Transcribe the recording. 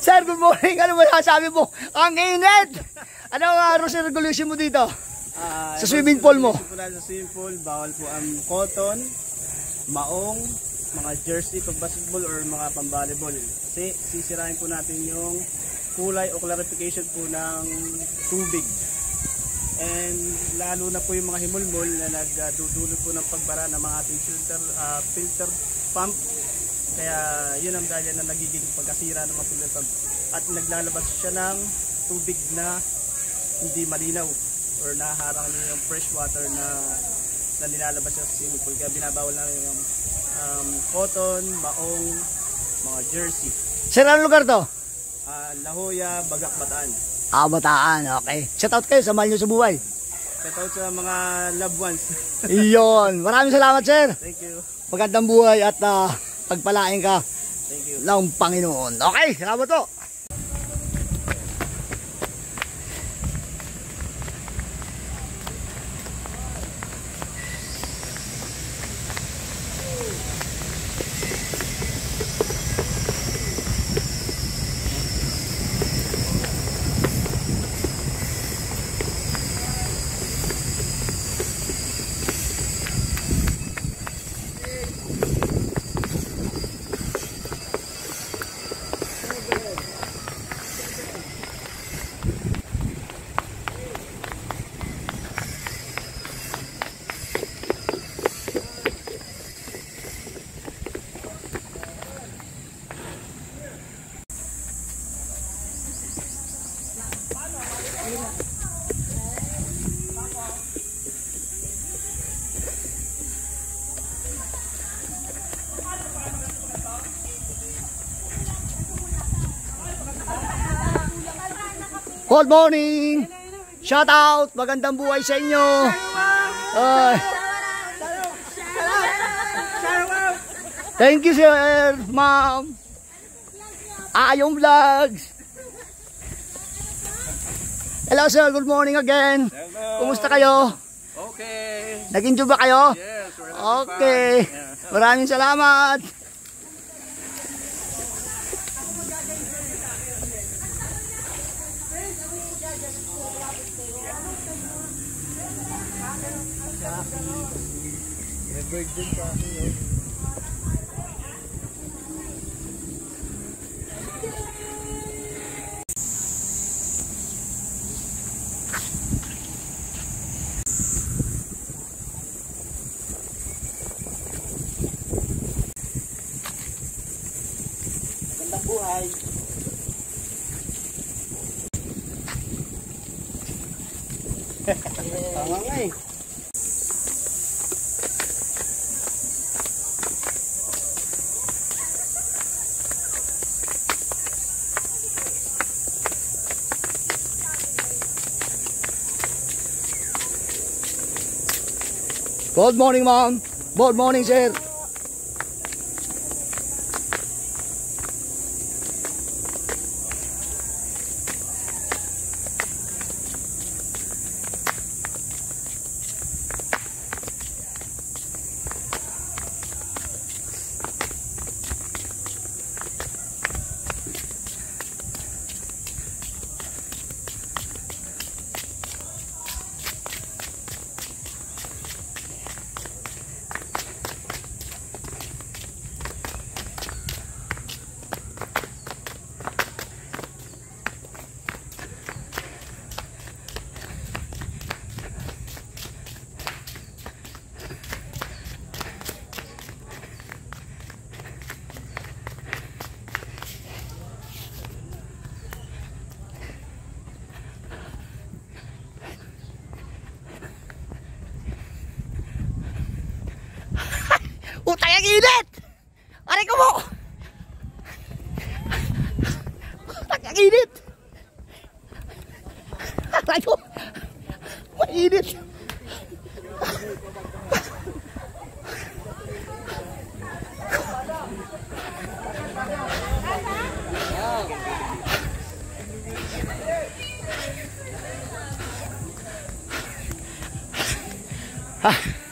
Sir, good morning. Ano ba sabi mo? Ang init! Ano ang rules and regulation mo dito? Sa swimming pool mo? Sa swimming pool, bawal po ang cotton, maong, mga jersey pag basketball or mga pang-volleyball. Kasi sisirain po natin yung kulay o clarification po ng tubig. And lalo na po yung mga himulmol na nagdudulot po ng pagbara ng mga ating filter pump. Kaya yun ang dahilan na nagiging pagkasira ng mga filter pump. At naglalabas siya ng tubig na hindi malinaw or naharang niya yung fresh water na nilalabas siya sa swimming pool. Kaya binabawal namin yung cotton, maong, mga jersey. Sir, anong lugar to? La Jolla, Bagak, Bataan. Bataan, okay. Shout out kayo, samahan nyo sa buhay. Shout out sa mga loved ones. Iyon. Maraming salamat, sir. Thank you. Magandang buhay at pagpalain ka. Thank you. Ng Panginoon. Okay, salamat po. Good morning! Shout out! Magandang buhay sa inyo! Thank you, sir! Ma'am! Ayong Vlogs! Hello, sir! Good morning again! Hello! Kumusta kayo? Okay! Nag-enjoy ba kayo? Yes! Okay! Maraming salamat! Birthday pa ako yun. Magandang buhay. Tama nga eh. Good morning, ma'am. Good morning, sir. init! Aray ko mo! Ang init! Aray ko! Mainit! Ah.